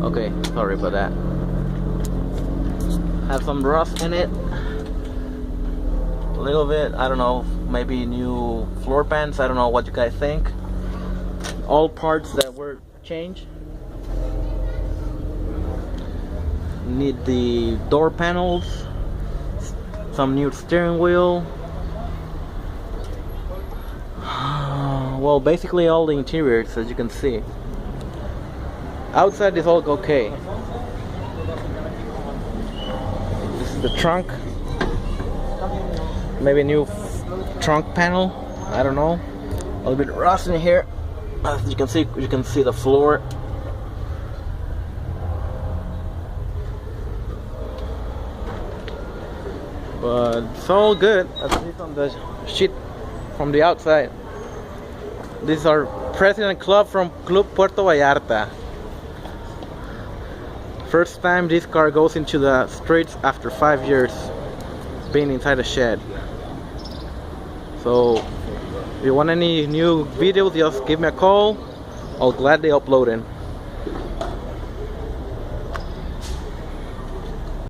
Okay, sorry about that. Have some rust in it. A little bit, I don't know, maybe new floor pans, I don't know what you guys think. All parts that were changed. Need the door panels, some new steering wheel. Well, basically all the interiors, as you can see. Outside is all okay. This is the trunk. Maybe a new trunk panel. I don't know. A little bit of rust in here. As you can see the floor. But it's all good, at least on the sheet from the outside. This is our President Club from Club Puerto Vallarta. First time this car goes into the streets after 5 years being inside a shed. So if you want any new videos, just give me a call. I'll gladly upload it.